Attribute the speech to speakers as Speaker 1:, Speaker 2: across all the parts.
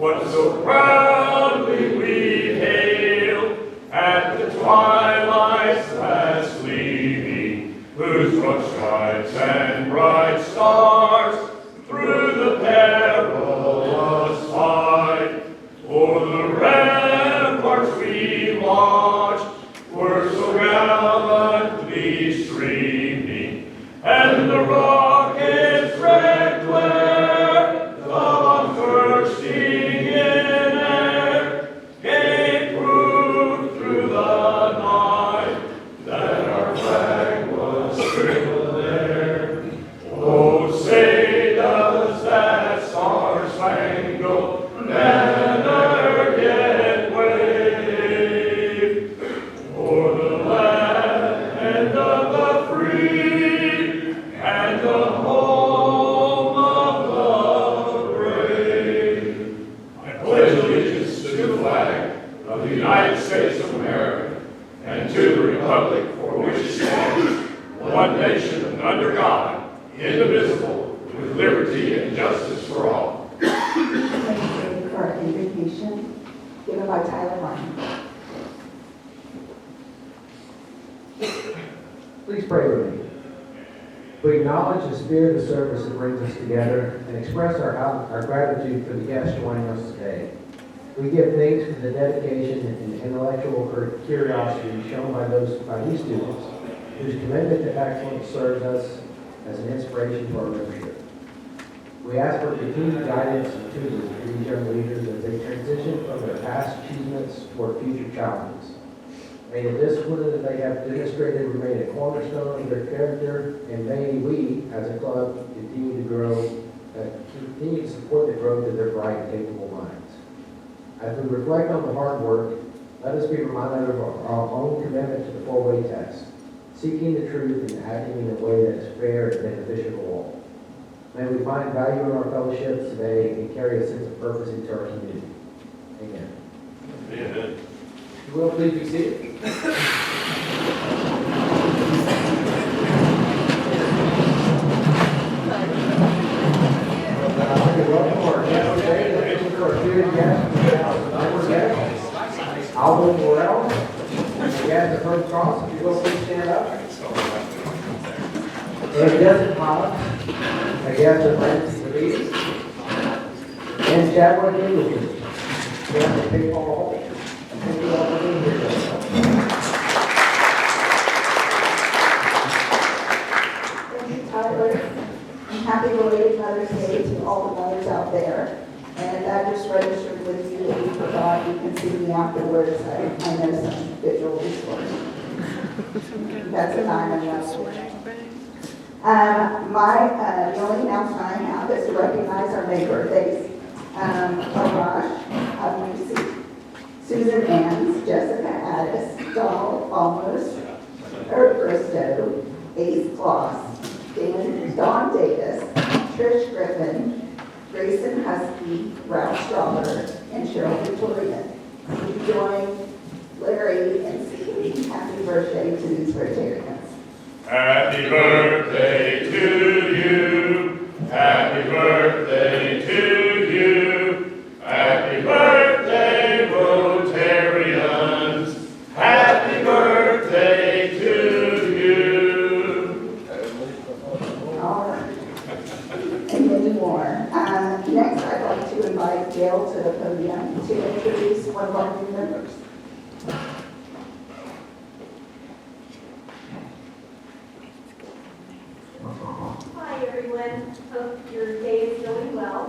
Speaker 1: what so proudly we hail at the twilight's last gleaming, whose broad stripes and bright stars through the perilous fight o'er the ramparts we watched were so gallantly streaming, and the rockets red glare of bursting in air gave proof through the night that our flag was still there. Oh, say does that star-spangled banner yet wave o'er the land of the free and the home of the brave? I pledge allegiance to the flag of the United States of America and to the republic for which it stands, one nation under God, indivisible, with liberty and justice for all.
Speaker 2: Thank you for our invitation given by Tyler Martin.
Speaker 3: Please pray with me. We acknowledge the spirit of service that brings us together and express our gratitude for the guests joining us today. We give thanks for the dedication and intellectual curiosity shown by these students, whose commitment to excellence serves us as an inspiration for our membership. We ask for continued guidance and tutelage for these young leaders as they transition from their past achievements toward future challenges. May the discipline that they have demonstrated remain a cornerstone of their character, and may we, as a club, continue to support the growth of their bright and capable minds. As we reflect on the hard work, let us be reminded of our own commitment to the four-way test, seeking the truth and acting in a way that is fair and beneficial to all. May we find value in our fellowships today and carry a sense of purpose into our community. Amen.
Speaker 1: Amen.
Speaker 3: You will please be seated. Alvin Morrell, again, the first cross, if you will please stand up. And Desmond Collins, again, the Francis Louise, and Chadwick English, again, the Big Paul. Thank you all for being here.
Speaker 2: Thank you, Tyler. And happy belated Mother's Day to all the mothers out there. And I just registered with you that you forgot. You can see me afterwards. I know some visual distortion. That's a time I'm not the only announcement I have is to recognize our May birthdays. Susan Ann's, Jessica Addis, Donald Almost, Eric Bristow, Ace Kloss, Dawn Davis, Trish Griffin, Grayson Husky, Ralph Strauber, and Cheryl Victorian. We join Larry in singing happy birthday to these Rotarians.
Speaker 1: Happy birthday to you. Happy birthday to you. Happy birthday, Rotarians. Happy birthday to you.
Speaker 2: All right. And many more. Next, I'd like to invite Gail to the podium to introduce one of our new members.
Speaker 4: Hi everyone, hope your day is going well.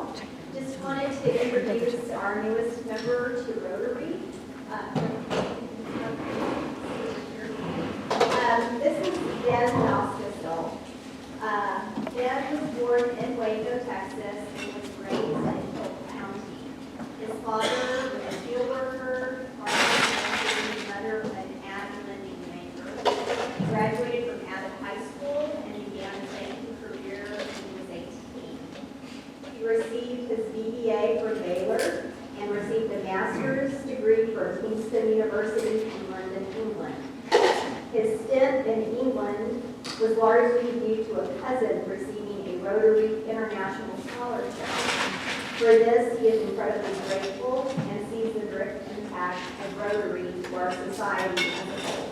Speaker 4: Just wanted to introduce our newest member to Rotary. This is Ben Malskistel. Ben was born in Waco, Texas, and was raised in Polk County. His father was a steel worker, mother was an ad lending maker. He graduated from Abbott High School and began his banking career when he was 18. He received his BBA from Baylor and received a master's degree from Kingston University in London, England. His stint in England was largely due to a cousin receiving a Rotary International Scholarship. For this, he is incredibly grateful and sees the direct impact of Rotary to our society as a whole.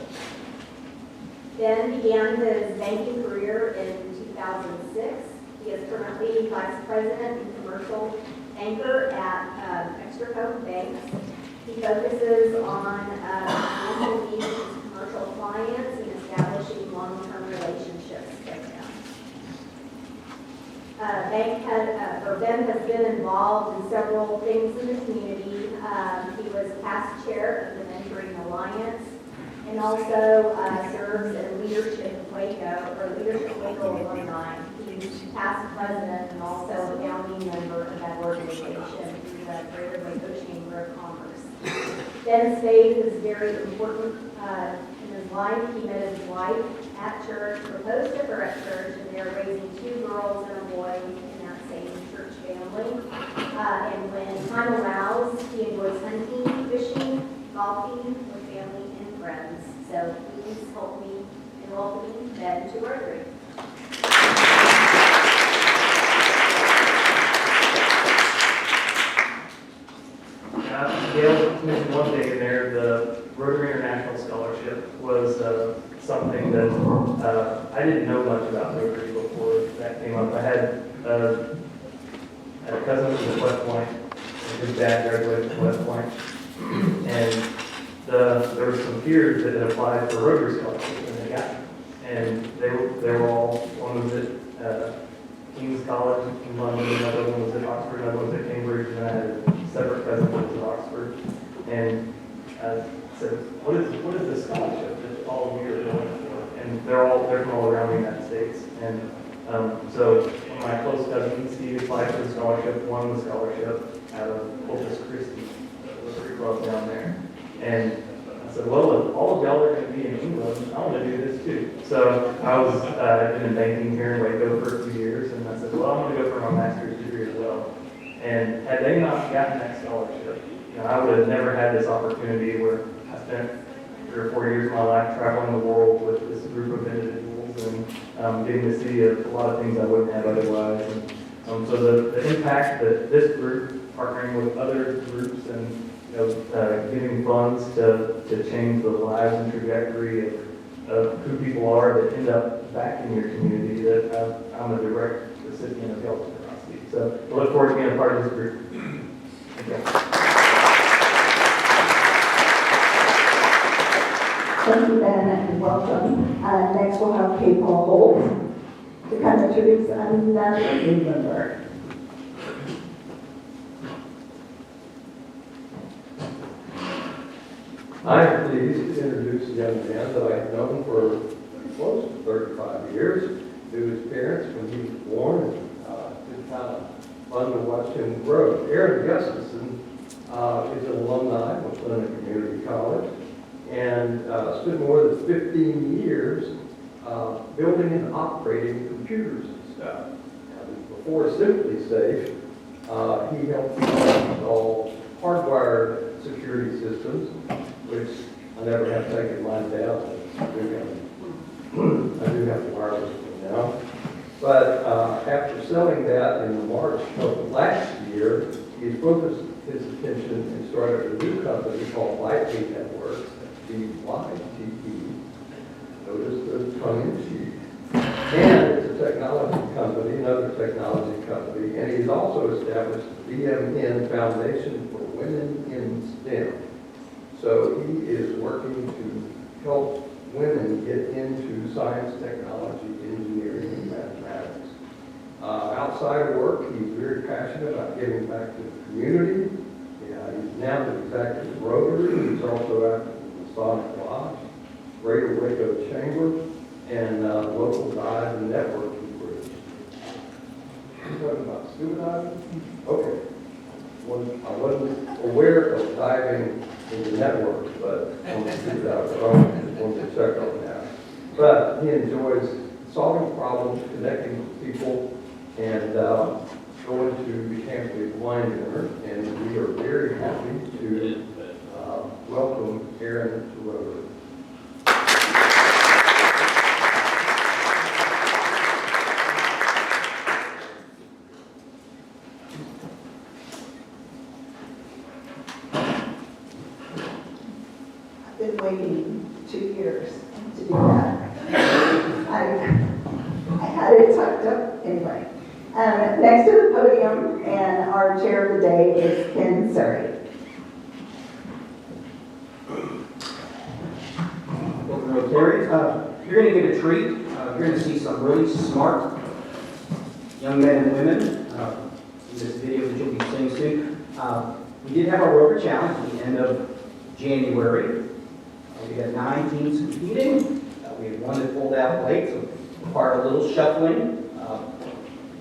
Speaker 4: Ben began his banking career in 2006. He is currently Vice President and Commercial Banker at Extra Banks. He focuses on financial needs of his commercial clients and establishing long-term relationships with them. Ben has been involved in several things in the community. He was past chair of the Mentoring Alliance and also serves in Leadership Waco alumni. He's past president and also a founding member of that organization through the Greater Waco Chamber of Commerce. Ben's faith is very important in his life. He met his wife at church, proposed to her at church, and they're raising 2 girls and a boy in that same church family. And when time allows, he enjoys hunting, fishing, golfing with family and friends. So please help me in welcoming Ben to Rotary.
Speaker 5: Gail mentioned one thing in there, the Rotary International Scholarship was something that I didn't know much about Rotary before that came up. I had a cousin who was at West Point, and his dad graduated from West Point, and there were some peers that had applied for Rotary scholarships, and they got it. And they were all, one was at King's College in London, another one was at Oxford, another one was at Cambridge, and I had a separate cousin that was at Oxford. And I said, what is this scholarship that all of you are going for? And they're from all around the United States. And so one of my close cousins, he applied for the scholarship, won the scholarship out of Corpus Christi, the Rotary Club down there. And I said, well, if all of y'all are going to be in England, I want to do this too. So I was been in banking here in Waco for a few years, and I said, well, I'm going to go for my master's degree as well. And had they not gotten that scholarship, I would have never had this opportunity where I spent 3 or 4 years of my life traveling the world with this group of individuals and getting to see a lot of things I wouldn't have otherwise. And so the impact that this group, partnering with other groups and giving funds to change the lives and trajectory of who people are that end up back in your community, that I'm a direct recipient of y'all's generosity. So I look forward to being a part of this group. Thank you.
Speaker 2: Thank you, Ben, and welcome. Next, we'll have Kate Paul Holt to come introduce another new member.
Speaker 6: I'm pleased to introduce a young man that I've known for close to 35 years. Knew his parents when he was born, and it's kind of fun to watch him grow. Aaron Gustafson is an alumni of Lincoln Community College and spent more than 15 years building and operating computers and stuff. Before Simply Safe, he helped install hardwired security systems, which I never have taken mine down. I do have the wireless one now. But after selling that in March of last year, he focused his attention and started a new company called Lightning Networks, D-Y-T-E. Notice the tongue in cheek. And it's a technology company, another technology company, and he's also established the BMN Foundation for Women in STEM. So he is working to help women get into science, technology, engineering, and mathematics. Outside of work, he's very passionate about giving back to the community. He's now the executive of Rotary. He's also active in the Sonic Lodge, Greater Waco Chamber, and local dive and networking groups. You're talking about scuba diving? Okay. I wasn't aware of diving in the network, but I'm going to do that. I wanted to check on that. But he enjoys solving problems, connecting with people, and going to the Camp Wine Dinner. And we are very happy to welcome Aaron to Rotary.
Speaker 2: waiting 2 years to do that. I had it tucked up anyway. Next to the podium, and our chair of the day is Ken Surrey.
Speaker 7: Welcome, Rotary. You're going to get a treat. You're going to see some really smart young men and women in this video that you'll be seeing soon. We did have our Rotary Challenge at the end of January. We had 9 teams competing. We had one that pulled out late, so required a little shuffling.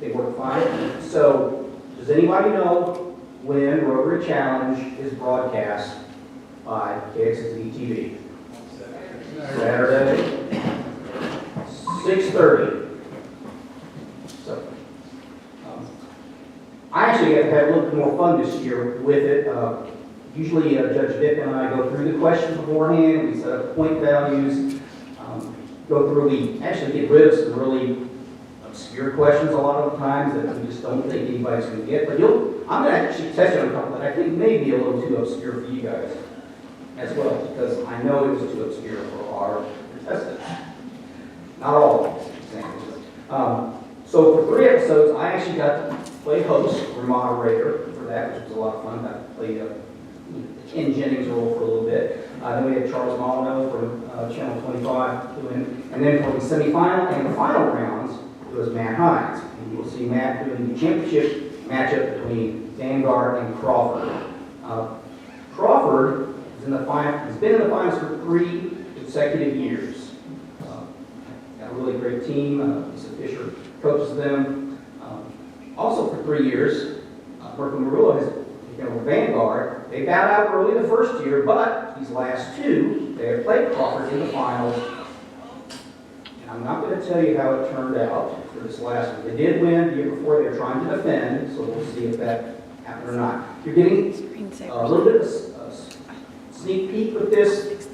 Speaker 7: They worked fine. So, does anybody know when Rotary Challenge is broadcast by KXSD TV? Saturday, 6:30. So, I actually have had a little bit more fun this year with it. Usually, Judge Vick and I go through the questions beforehand. We set up point values. We actually get rid of some really obscure questions a lot of the times that we just don't think anybody's going to get. But I'm going to actually test you on a couple that I think may be a little too obscure for you guys as well, because I know it was too obscure for our contestants. Not all of these examples. So for 3 episodes, I actually got to play host or moderator for that, which was a lot of fun. I played Ken Jennings' role for a little bit. Then we had Charles Molyneux from Channel 25 doing, and then for the semifinal and the final rounds, it was Matt Hines. And you will see Matt doing the championship matchup between Vanguard and Crawford. Crawford is in the final, has been in the finals for 3 consecutive years. Got a really great team. Lisa Fisher coaches them. Also for 3 years, Merkel Marullo has with Vanguard. They bowed out early the first year, but these last 2, they have played Crawford in the finals. And I'm not going to tell you how it turned out for this last one. They did win the year before. They were trying to defend, so we'll see if that happened or not. You're getting a little bit of a sneak peek with this.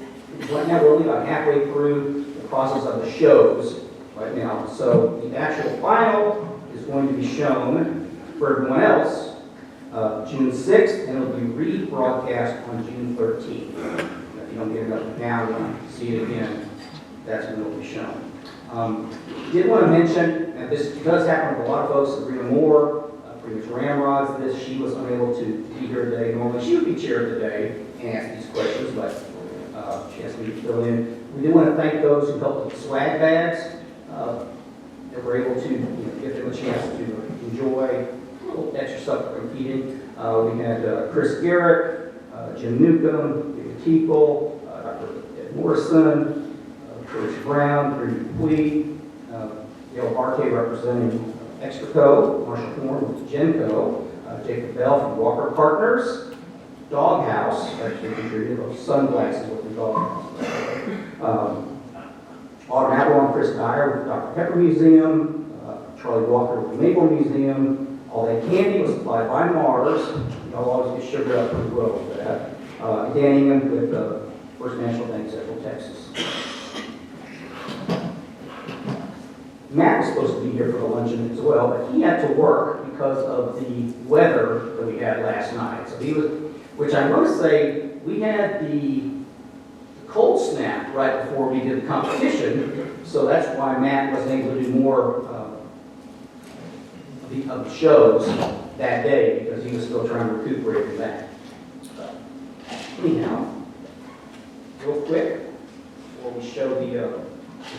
Speaker 7: Right now, we're only about halfway through the process of the shows right now. So the actual final is going to be shown for everyone else June 6th, and it'll be rebroadcast on June 13th. If you don't get it up now, you want to see it again, that's when it'll be shown. Did want to mention, and this does happen with a lot of folks, Sabrina Moore, pretty much ramrods this. She was unable to be here today. Normally she would be chair of the day and ask these questions, but she has me to fill in. We do want to thank those who helped with the swag bags. That were able to give them a chance to enjoy extra stuff for competing. We had Chris Garrett, Jim Newcomb, David Teeple, Dr. Ed Morrison, Coach Brown, Bree Puig, Gail Barkay representing Extraco, Marshall Horn with Genco, Jacob Bell from Walker Partners, Doghouse, actually contributed those sunglasses with the Doghouse. Autumn Avalon, Chris Dyer with Dr. Pepper Museum, Charlie Walker with the Maple Museum. All that candy was supplied by Mars. Y'all always get sugared up pretty well with that. Dan Ingham with First National Bank, Central Texas. Matt was supposed to be here for the luncheon as well, but he had to work because of the weather that we had last night. So he was, which I want to say, we had the cold snap right before we did the competition, so that's why Matt wasn't able to do more of the shows that day, because he was still trying to recuperate from that. Anyhow, real quick, before we show the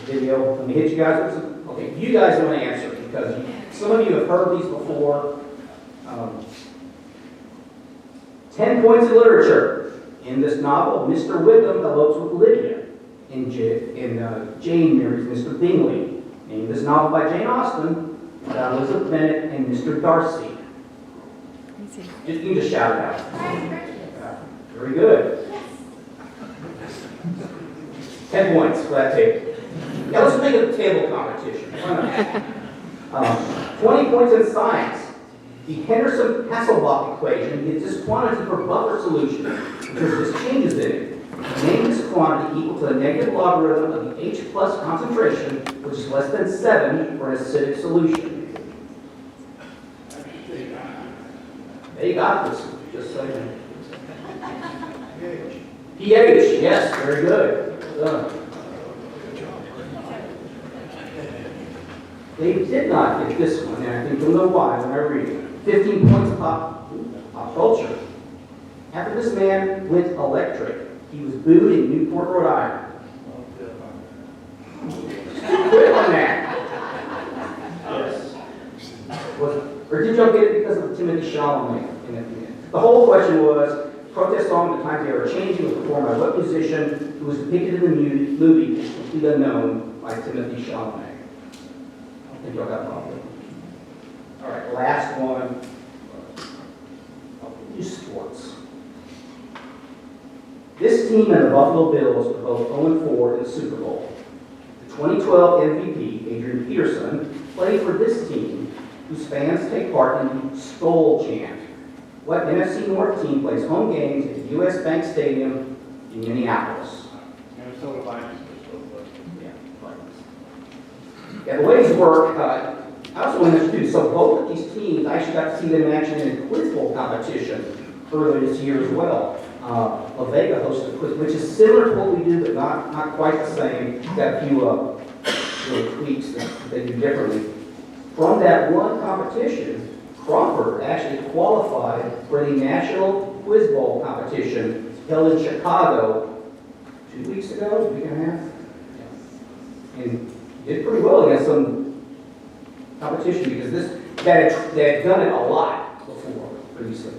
Speaker 7: video, let me hit you guys with some, okay, you guys want to answer, because some of you have heard these before. 10 points in literature. In this novel, Mr. Wickham elopes with Lydia. In Jane marries Mr. Bingley. In this novel by Jane Austen, about Elizabeth Bennet and Mr. Darcy. You can just shout it out. Very good. 10 points for that table. Now let's make it a table competition. 20 points in science. The Henderson-Hasselbalch equation gives this quantity for buffer solution, which there's just changes in it. Name this quantity equal to the negative logarithm of the H plus concentration, which is less than 7 for an acidic solution. They got this, just so you know. PH, yes, very good. Well done. They did not get this one, and I think you'll know why when I read it. 15 points pop culture. After this man went electric, he was booed in Newport, Rhode Island. Quit on that. Yes. Or did y'all get it because of Timothy Chalamet? The whole question was, protest song at the time they were changing was performed by what musician who was depicted in the movie is completely unknown by Timothy Chalamet. I think y'all got that one. All right, last one. I'll do sports. This team and the Buffalo Bills are both 0-4 in the Super Bowl. The 2012 MVP, Adrian Peterson, played for this team, whose fans take part in the Skol chant. What NFC North team plays home games at US Bank Stadium in Minneapolis?
Speaker 1: Minnesota Vikings.
Speaker 7: Yeah, the way these work, I also want to mention too, so both of these teams, I actually got to see them in action in a quiz bowl competition earlier this year as well. La Vega hosted a quiz, which is similar to what we do, but not quite the same. Got a few little tweaks that they do differently. From that one competition, Crawford actually qualified for the National Quiz Bowl competition held in Chicago 2 weeks ago, a week and a half. And did pretty well against some competition because they had done it a lot before, previously.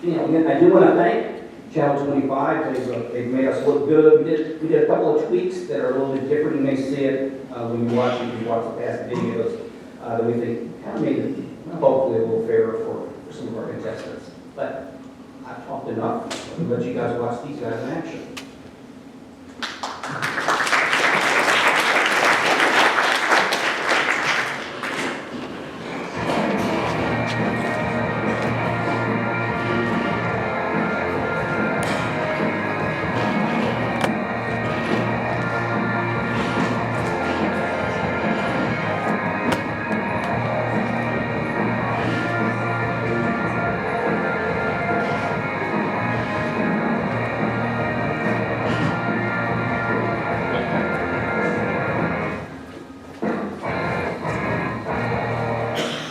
Speaker 7: And I do want to thank Channel 25. They've made us look good. We did a couple of tweaks that are a little bit different. You may see it when you watch the past videos that we think kind of made it hopefully a little fairer for some of our contestants. But I've talked enough. I'll let you guys watch these guys in action.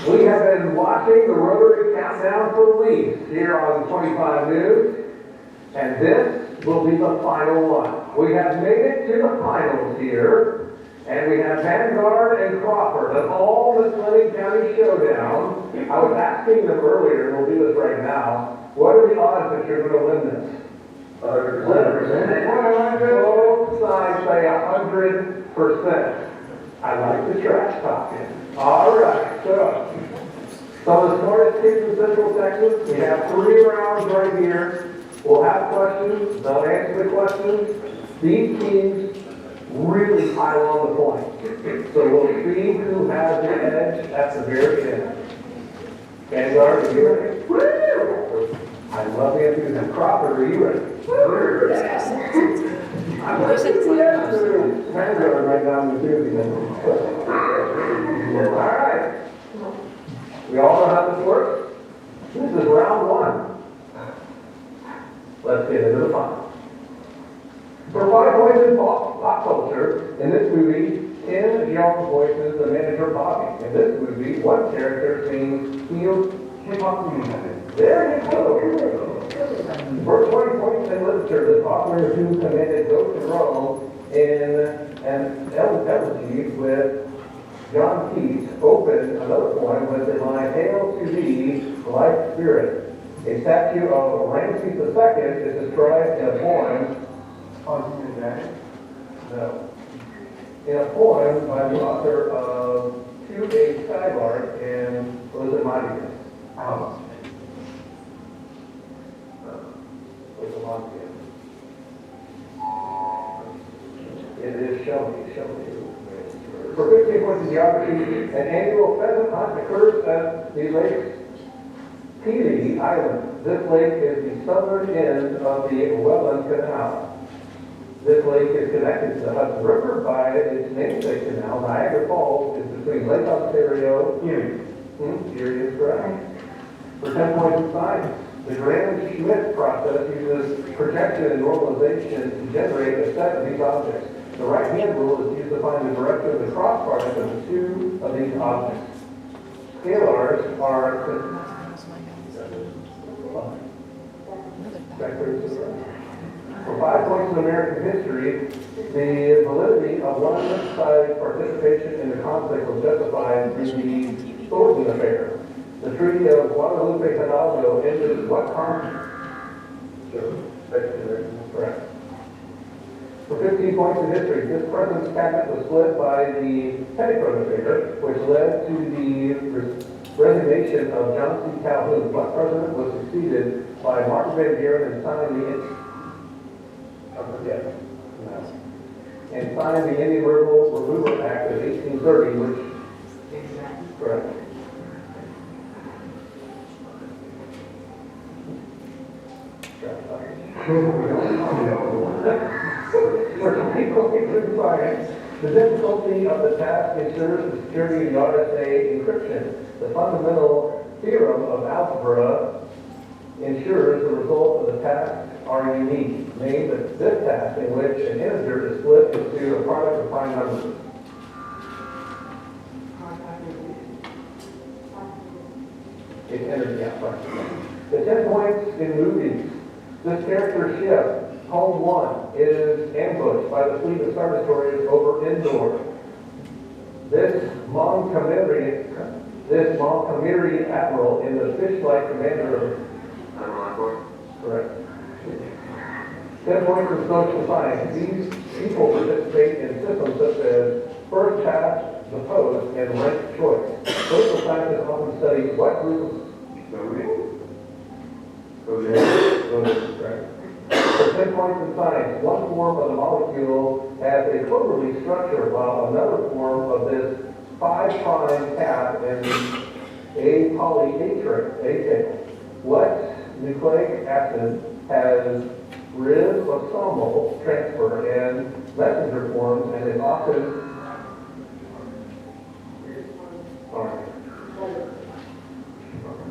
Speaker 6: We have been watching the Rotary countdown for weeks here on 25 News, and this will be the final one. We have made it to the finals here, and we have Vanguard and Crawford of all the Fleming County Showdown. I was asking them earlier, and we'll do this right now, what are the odds that you're going to win this? 100%. Both sides say 100%. I like the trash talking. All right, so the smartest kids in Central Texas, we have 3 rounds right here. We'll have questions, they'll answer the questions. These teams really pile on the point. So we'll see who has the edge at the very end. Vanguard, are you ready? Woo! I love the enthusiasm. Crawford, are you ready? I'm listening to the answer. Vanguard right now in the enthusiasm. All right. We all know how this works. This is round 1. Let's get into the final. For 5 points in pop culture, in this movie, Tim Jones voices the manager Bobby. In this movie, what character sings Heel Hip Hop Music? There you go. For 20 points in literature, the author who commanded Ghost in Rome in an elegy with John Keats opened another poem with the line, "Hail to thee, life spirit." A statue of Ramses II is described in a poem. Oh, you did that? No. In a poem by the author of To a Skylark and was it Montague? Was it Montague? It is Shelley. For 15 points in geography, an annual pheasant hunt occurs at the Lake Pelee Island. This lake is the southern end of the Welland Canal. This lake is connected to the Hudson River by its namesake canal. Niagara Falls is between Lake Ontario, Erie is correct.
Speaker 8: For 10 points in science, the Graham-Schmidt process uses projection and normalization to generate a set of these objects. The right-hand rule is used to find the direction of the cross product of the two of these objects. Scalars are for 5 points in American history, the validity of one side's participation in the conflict was justified in the Thornton affair. The Treaty of Guadalupe Hidalgo ended what conflict? Correct. For 15 points in history, this president's cabinet was split by the Petticoat affair, which led to the resignation of John C. Calhoun. What president was succeeded by Martin Van Buren and signed the Indian Removal Act of 1830, which correct. The difficulty of the task ensures the security of the RSA encryption. The fundamental theorem of algebra ensures the results of the task are unique. Name this task in which an integer is split into a product of prime numbers. It's energy, yeah, right. The 10 points in movies. This character ship, Home 1, is ambushed by the fleet of Star Destroyers over Endor. This Montgomery admiral in the fish-like commander of... Correct. 10 points in social science. These people participate in systems such as first past, the post, and ranked choice. Social scientists often study what group of... Correct. For 10 points in science, one form of the molecule has a cloverleaf structure, while another form of this 5' cap and a polyatail. What nucleic acid has ribosomal transfer and messenger forms and is often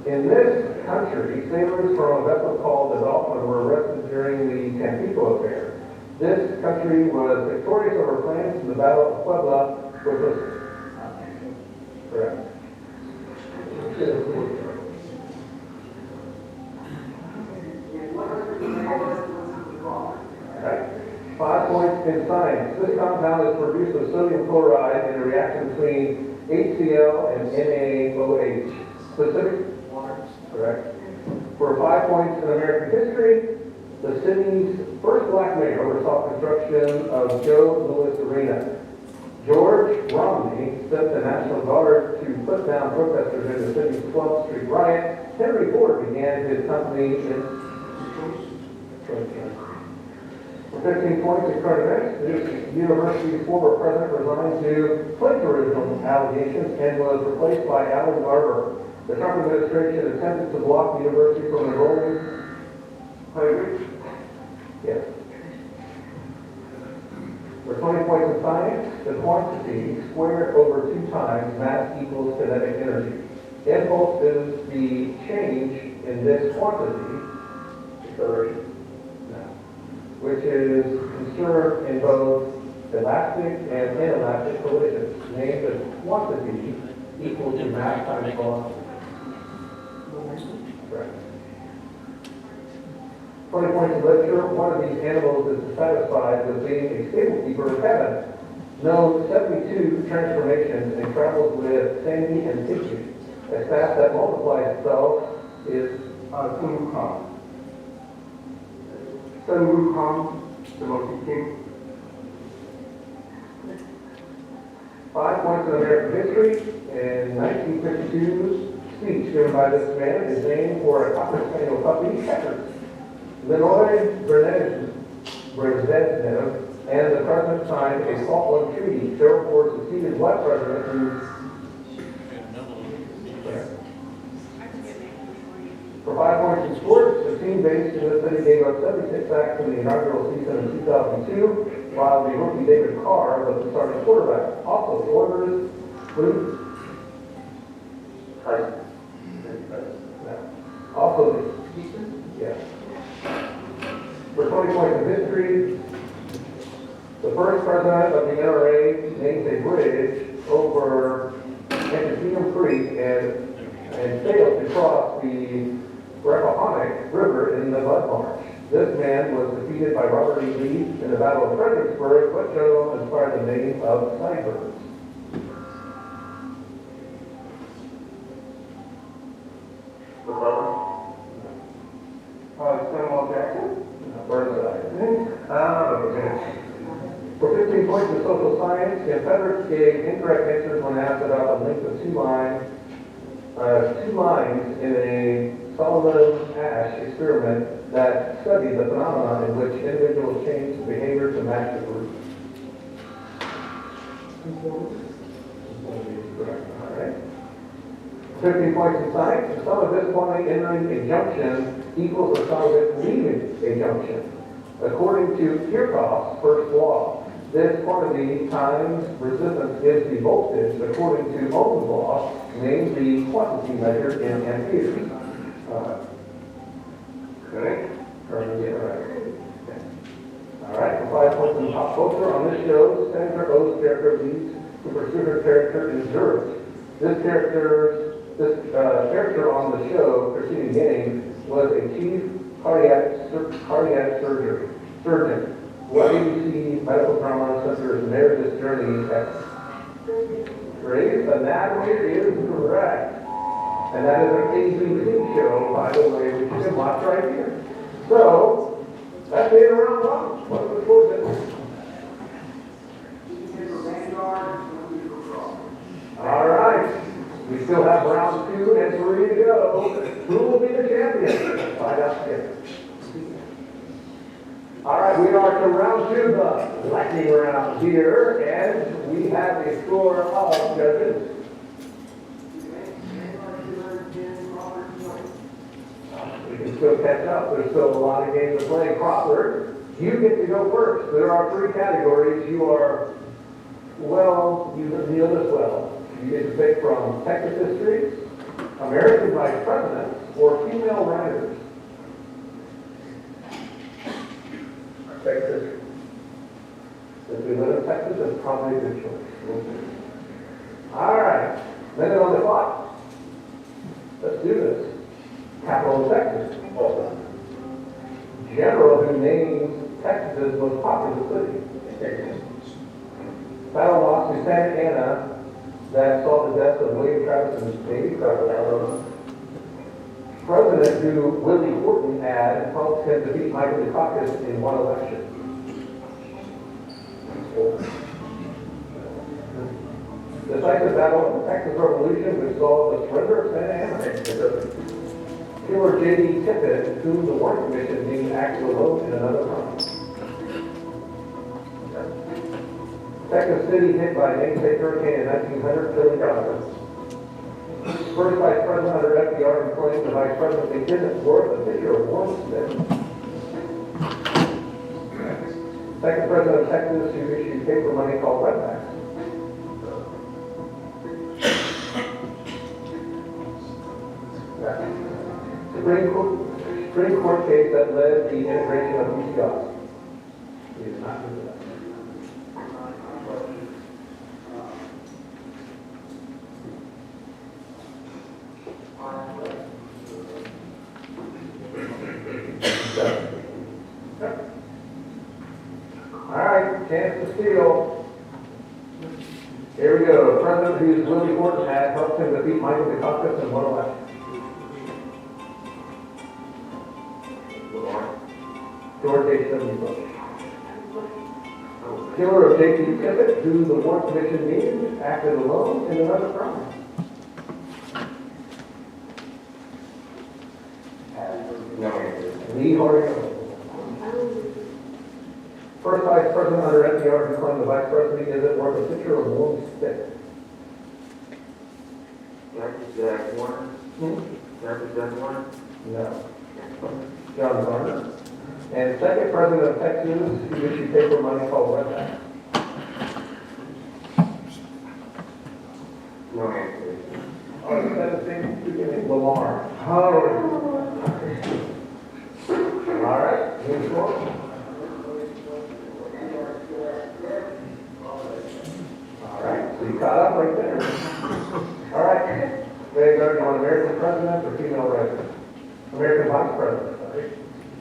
Speaker 8: in this country, sailors from a vessel called the Dolphin were arrested during the Tampico affair. This country was victorious over France in the Battle of Puebla, which was correct. Right. 5 points in science. This compound is produced with sodium chloride in a reaction between HCl and NaOH. Specific correct. For 5 points in American history, the city's first black mayor oversaw construction of Joe Louis Arena. George Romney sent the National Guard to put down protesters in the city's 12th Street riot. Henry Ford began his company in... For 15 points in current events, this university's former president resigned due to plagiarism allegations and was replaced by Alan Garber. The Trump administration attempted to block the university from enrolling plagiarism. Yes. For 20 points in science, the quantity squared over 2 times mass equals kinetic energy. Impulse is the change in this quantity, which is conserved in both elastic and inelastic collisions. Name the quantity equal to mass times velocity. Correct. 20 points in literature. One of these animals is dissatisfied with being a stable keeper of heaven. Known 72 transformations and travels with Sandy and Tissue. A staff that multiplies itself is Sun Wukong. Sun Wukong, the Monkey King. 5 points in American history. In 1952's speech given by this man is named for a Cocker Spaniel puppy, Checkers. Leroy Brezhnev and the president signed a Saltland Treaty. Gerald Ford succeeded what president who... For 5 points in sports, the team based in this city gave up 76 sacks in the inaugural season in 2002, while the rookie David Carr was the starting quarterback. Also, the Oilers flew Also, yeah. For 20 points of history, the first president of the NRA named a bridge over Antietam Creek and failed to cross the Rappahannock River in the Mud March. This man was defeated by Robert E. Lee in the Battle of Fredericksburg, but general inspired the name of Cyber. Stonewall Jackson? Burnside. Okay. For 15 points in social science, Confederates gave incorrect answers when asked about the length of two lines in a Solomon Ash experiment that studied the phenomenon in which individuals change behavior to match the group. All right. 15 points in science. The sum of this quantity entering a junction equals the sum of it leaving a junction. According to Kirchhoff's first law, this quantity times resistance gives the voltage. According to Ohm's law, name the quantity measured in amperes. Okay. All right. For 5 points in pop culture on this show, Senator O's character leads to pursue her character in Zurich. This character on the show, Christine Gang, was a chief cardiac surgeon. What ABC medical drama centers narrative journey at Grey's Anatomy is correct. And that is an ABC show, by the way, which you can watch right here. So, that's it around one. What was the score? All right. We still have round 2 and 3 to go. Who will be the champion? Find out together. All right, we are to round 2, the lightning round here, and we have a score of judges. We can still catch up. There's still a lot of games to play. Crawford, you get to go first. There are 3 categories. You are, well, you know this well. You get to pick from Texas history, American vice presidents, or female writers. Texas. Since we live in Texas, it's probably a good choice. All right. Minute on the clock. Let's do this. Capital of Texas. General who names Texas's most popular city. Battle lost to Santa Ana that saw the death of William Travis's baby brother. President who Willie Horton had helped him defeat Michael Dukakis in one election. Decisive battle of the Texas Revolution, which saw the surrender of Santa Ana. Killer J.D. Tippit, whom the Warren Commission deemed acted alone in another crime. Texas City hit by a namesake hurricane in 1900, killing thousands. First Vice President under FDR claimed the Vice Presidency didn't worth a picture of Warren Smith. Second President of Texas who issued paper money called redbacks. Supreme Court case that led the integration of UCI. We did not do that. All right, chance to steal. Here we go. President whose Willie Horton had helped him defeat Michael Dukakis in one election. George H.W. Bush. Killer of J.T. Tippit, who the Warren Commission deemed acted alone in another crime. Lee Hardy. First Vice President under FDR who claimed the Vice Presidency isn't worth a picture of a woman's stick.
Speaker 9: Jack Warner? Jack Warner?
Speaker 8: No. John Garner. And second President of Texas who issued paper money called redback.
Speaker 9: No answer.
Speaker 8: Oh, you said the same beginning. Lamar. Oh.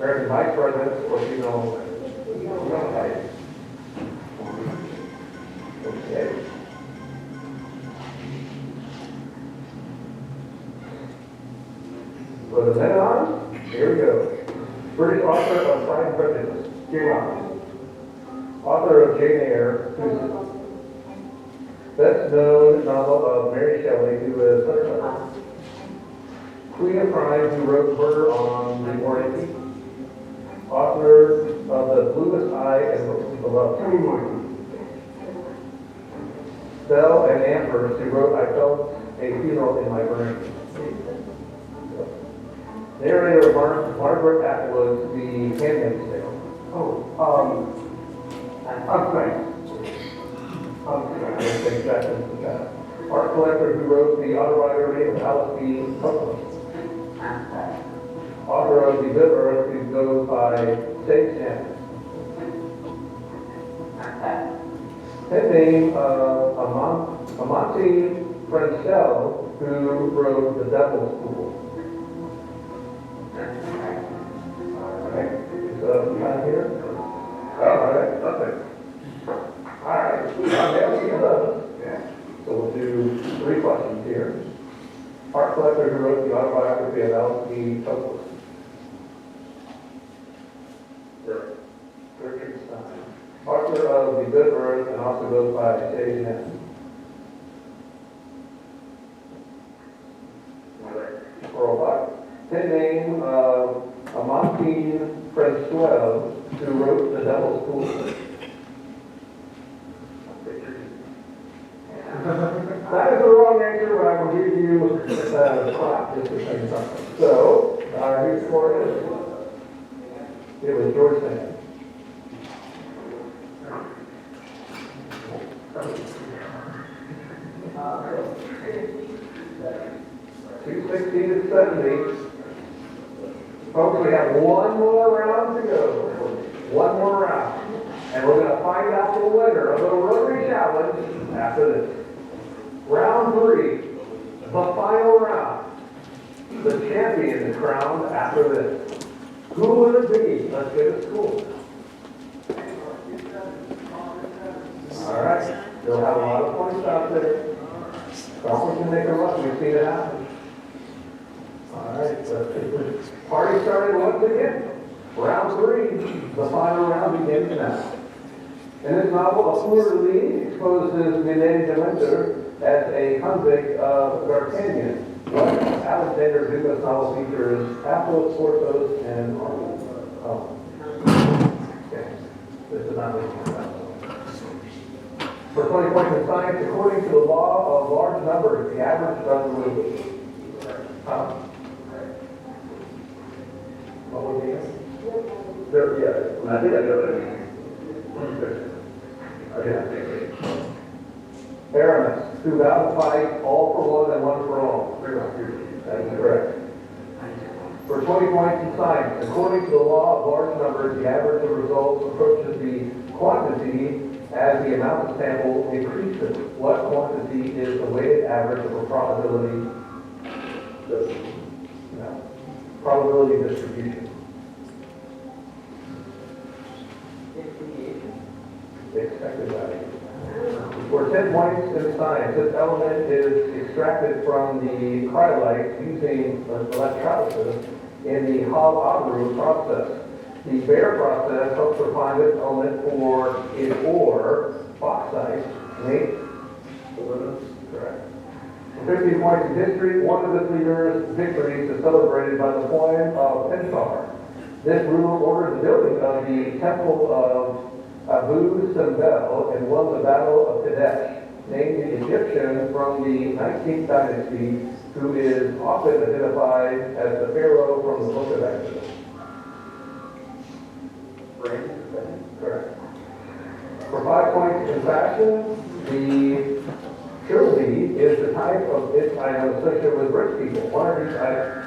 Speaker 8: American Vice Presidents or female vice. Okay. Put a minute on. Here we go. British author of Pride and Prejudice, Jane Austen. Author of Jane Eyre, who's best known novel of Mary Shelley, who is Queen of Crime, who wrote Murder on the Orient Peak. Author of The Bluest Eye and the Love. Belle and Amherst, who wrote I Felt a Funeral in My Brain. Narrator Margaret Atwood's The Handmaid's Tale. I'm sorry. I think that. Art collector who wrote the autobiography of Alice B. Toklas. Author of The Good Earth, who goes by Sage Sanders. Pen name Amonte Francel, who wrote The Devil's Pool. Right here? All right, perfect. All right, now we have so we'll do 3 questions here. Art collector who wrote the autobiography of Alice B. Toklas. Richard Stein. Author of The Good Earth and also goes by Sage Sanders. Oral Buck. Pen name Amontine Francois, who wrote The Devil's Pool. That is the wrong answer, but I will give you a clap just to say something. So, our score is, it was George Sand. $260 to 70. Folks, we have one more round to go. One more round. And we're going to find out the winner of the Rotary Challenge after this. Round 3, the final round. The champion is crowned after this. Who will it be? Let's get a score. All right. They'll have a lot of points out there. Someone can make a run. We've seen it happen. All right. Let's get this party started once again. Round 3, the final round begins now. In this novel, a Fleur-de-Lis exposes Millet de Winter as a convict of D'Artagnan. Alexander Dumas' novel features Athos, Porthos, and Arnold. Okay. This is not what for 20 points in science, according to the law of large numbers, the average resolution. What would be it? Yeah, I think I know that. Okay. Aramis, who vowed to fight all for one and one for all. That is correct. For 20 points in science, according to the law of large numbers, the average of results approaches the quantity as the amount of sample increases. What quantity is the weighted average of a probability? Probability distribution. The expected value. For 10 points in science, this element is extracted from the cryolite using electrolysis in the Hall-Abru process. The Bayer process helps refine this element for its ore, bauxite, Nate? Correct. For 15 points in history, one of this leader's victories is celebrated by the poem of Pensar. This ruler ordered the building of the temple of Abu Simbel and won the Battle of Kadesh, named the Egyptian from the 19th dynasty, who is often identified as the Pharaoh from the Book of Exodus. Correct. For 5 points in fashion, the Shirley is the type of its item associated with rich people. One of these items.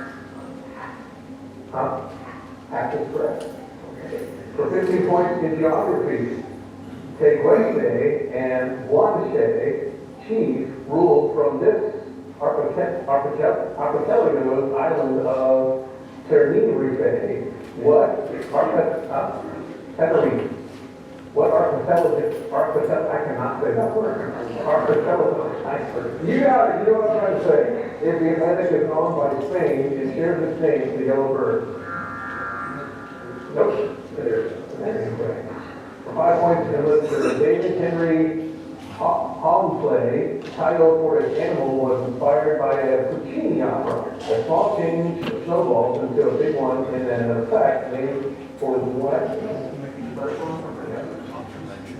Speaker 8: Half is correct. For 15 points in geography, Teguise and Guanche chief ruled from this archipelago island of Tenerife. What Penalty. What archipelago, I cannot say that word. Archipelago. You got it, you know what I'm trying to say. If the Atlantic is owned by Spain, it shares its name with the yellow bird. Nope. It is. For 5 points in the literature, David Henry Holmplay, title for his animal was inspired by a Puccini opera. A small change snowballs into a big one in an effect named for what?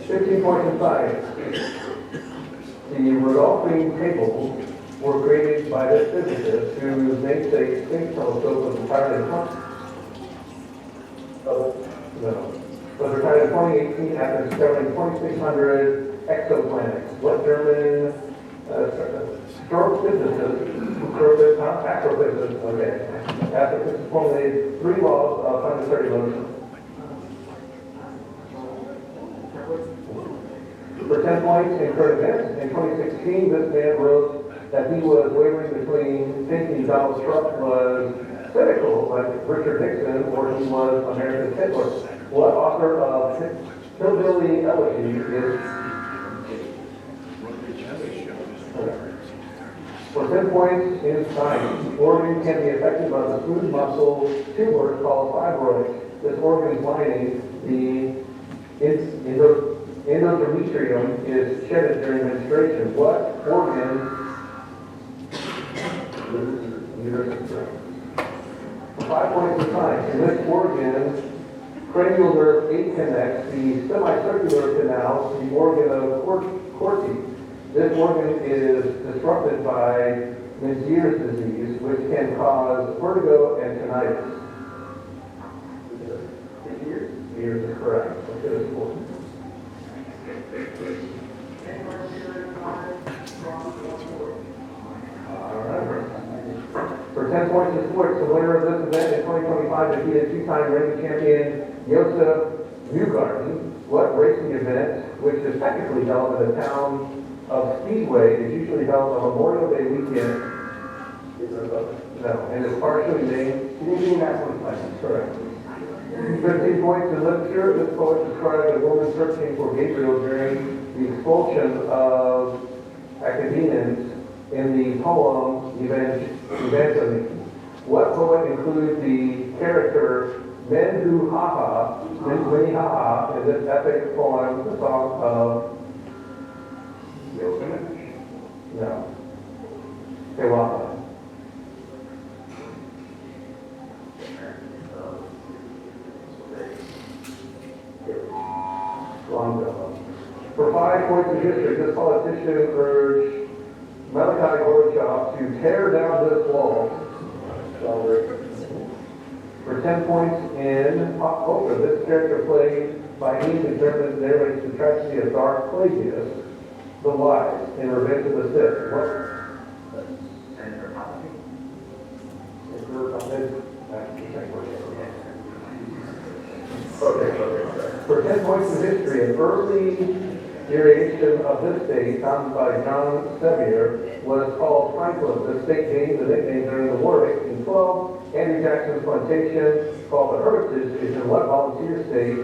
Speaker 8: 15 points in science. The Rudolphine tables were created by this physicist whose namesake space telescope was entirely was retired in 2018 after discovering 2,600 exoplanets. What German astrophysicist, okay, after formulated 3 laws of planetary motion. For 10 points in current events, in 2016, this man wrote that he was wavering between thinking Donald Trump was cynical, like Richard Nixon, or he was America's Hitler. What author of Hillbilly Elegy is... For 10 points in science, organ can be affected by the smooth muscle tumor called fibroid. This organ's lining, the endometrium, is shedded during menstruation. What organ? 5 points in science. In this organ, cranial nerve 8 connects the semicircular canal to the organ of Corti. This organ is disrupted by Menzier's disease, which can cause vertigo and tinnitus. Years is correct. All right. For 10 points in sports, the winner of this event in 2025 defeated 2-time reigning champion Josef Newgarden. What racing event, which is technically held in the town of Speedway, is usually held on Memorial Day weekend? No, and is partially named Canadian National License. Correct. 15 points in literature. This poet described a woman searching for Gabriel during the expulsion of Acadians in the poem Evangeline. What poet includes the character Minnehaha in this epic poem, the song of Gilgamesh? No. Kewapa. For 5 points in history, this politician urged Malachi Gorbachev to tear down this wall. For 10 points in pop culture, this character played by Ian McDermott narrates the tragedy of Darth Plagueis, the Wise, in Revenge of the Sith. What? For 10 points in history, an early variation of this state, founded by John Sevier, was called Franklin. This state gained the nickname during the war of 1812. Andrew Jackson's plantation, called the Hermitage, is in what volunteer state?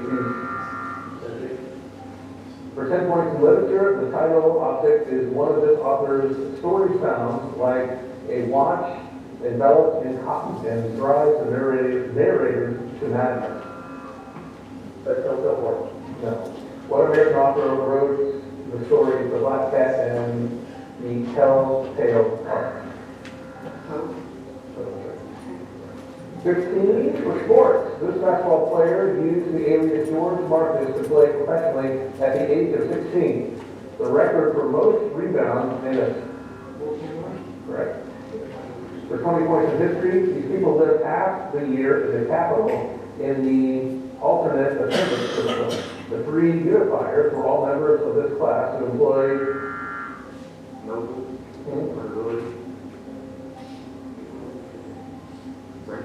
Speaker 8: For 10 points in literature, the title object is one of this author's story sounds like a watch enveloped in cotton and drives the narrator to madness. That's no. What American author wrote the story The Black Cat and the Telltale Heart? 16 for sports. This basketball player used the alias George Marcus to play professionally at the age of 16. The record for most rebounds in a... Correct. For 20 points in history, these people lived half the year in the capital in the alternate attendance system. The 3 unifiers were all members of this class who employed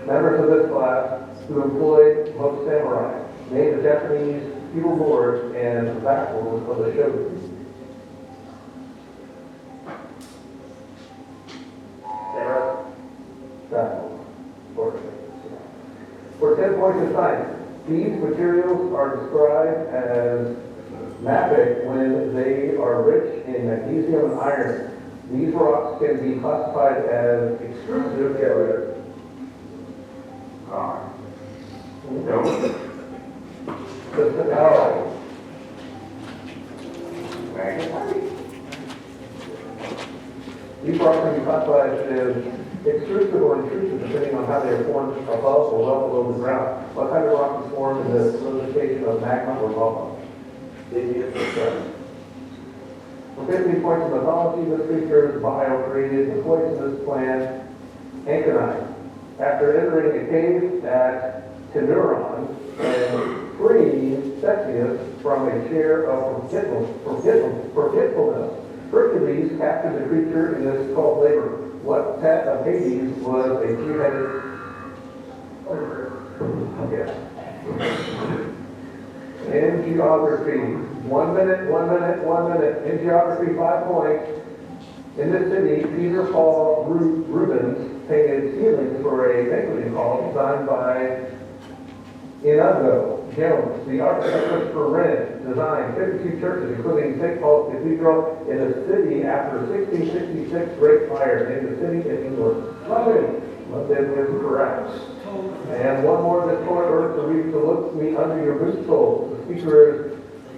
Speaker 8: members of this class who employed most samurai, made the Japanese feudal lords and vassals of the shogun. Vassals. For 10 points in science. These materials are described as mafic when they are rich in magnesium and iron. These rocks can be classified as extrusive areas.
Speaker 9: No.
Speaker 8: Oh. These rocks can be classified as extrusive or intrusive depending on how they are formed above or well below the ground. What kind of rock is formed in the solidification of magma or lava? For 50 points of mythology, this creature is bio-created, the poisonous plant, Anconite. After entering a cave at Tenuron and freeing Theseus from a share of forgetfulness, Hercules captured the creature in his cult labor. What pet of Hades was a three-headed? In geography, 1 minute, 1 minute, 1 minute. In geography, 5 points. In this city, Peter Paul Rubens painted ceilings for a banqueting hall designed by Inigo Jones. The architect Christopher Wren designed 52 churches, including St. Paul's Cathedral, in the city after 1666 Great Fire in the city in England. London. London is correct. And one more this point word to read to look me under your boot soles. The speaker is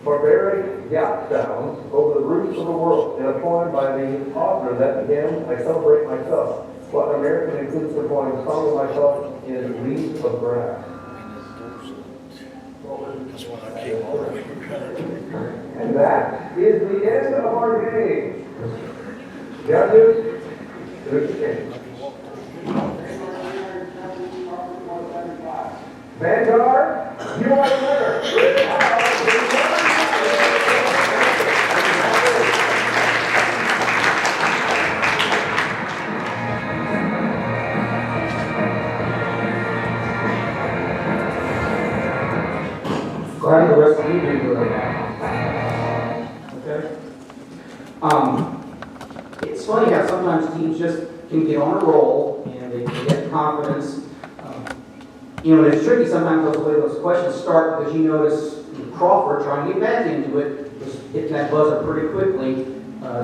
Speaker 8: barbaric yap sounds over the roofs of the world in a poem by the author that begins, I celebrate myself. What American includes the poem Song of Myself in Leaves of Grass. And that is the end of our game. Judges, who's the king? Vanguard, you are the winner.
Speaker 7: Glad the rest of you did good. Okay. It's funny how sometimes teams just can get on a roll and they can get confidence. It's tricky sometimes the way those questions start because you notice Crawford trying to get back into it, just hitting that buzzer pretty quickly,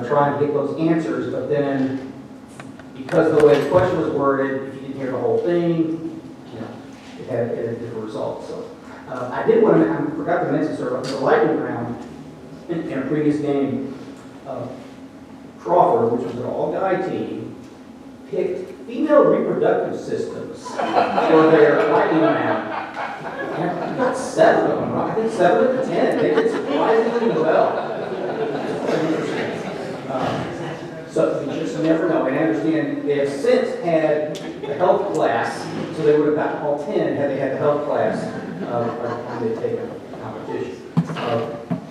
Speaker 7: trying to get those answers, but then because of the way the question was worded, if you didn't hear the whole thing, it had a different result. So I did want to, I forgot to mention sort of the lightning round in a previous game. Crawford, which was an all-guy team, picked female reproductive systems for their lightning round. And we got 7 of them, right? I think 7 of the 10. They did surprisingly well. So you just never know. And I understand they have since had a health class, so they would have gotten all 10 had they had the health class by the time they'd taken the competition.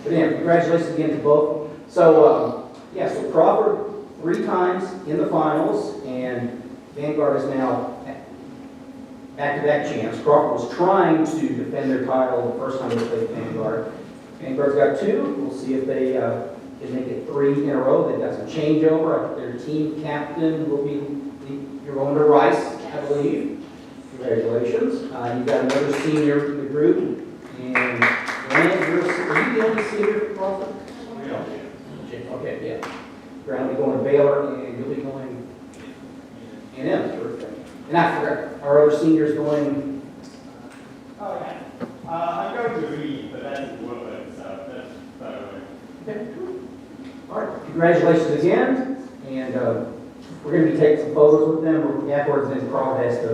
Speaker 7: But yeah, congratulations again to both. So, so Crawford 3 times in the finals, and Vanguard is now back-to-back champs. Crawford was trying to defend their title the first time they played Vanguard. Vanguard's got 2. We'll see if they can make it 3 in a row. They've got some changeover. Their team captain will be Yerona Rice, I believe. Congratulations. You've got another senior in the group. And Grant, are you the only senior for Crawford? No. Okay, yeah. Grant will be going to Baylor, and you'll be going A&M, terrific. And I forgot, our other seniors going?
Speaker 10: Oh, yeah. I'm going to read, but that's Woodland, so that's better.
Speaker 7: Okay. All right, congratulations again. And we're going to be taking some photos with them. Afterwards, then Crawford has to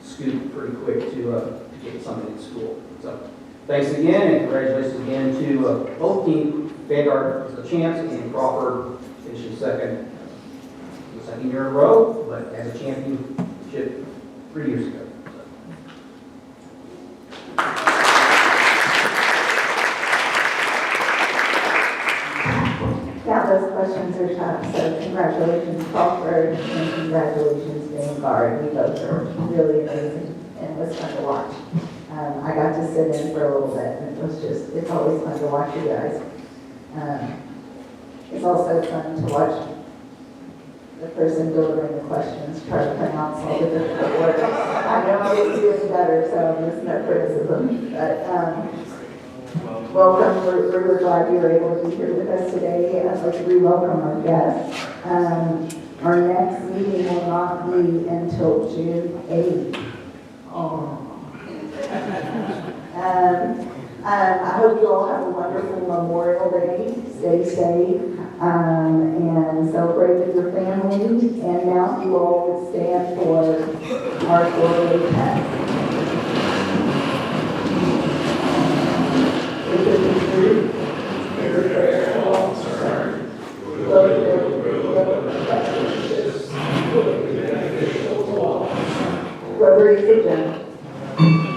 Speaker 7: scoot pretty quick to get something in school. So thanks again, and congratulations again to both teams. Vanguard is the champs, and Crawford finishing second year in a row, but as a championship 3 years ago.
Speaker 2: Yeah, those questions are tough, so congratulations Crawford and congratulations Vanguard. You both are really amazing and it was fun to watch. I got to sit in for a little bit and it's always fun to watch you guys. It's also fun to watch the person delivering the questions try to pronounce all the different words. I know I was doing better, so there's no criticism. But welcome, we're really glad you were able to be here with us today. I'd like to re-welcome our guests. Our next meeting will not be until June 8th. Oh. I hope you all have a wonderful Memorial Day. Stay safe and celebrate with your family. And now you all would stand for our quarterly test. Rotary, sit down.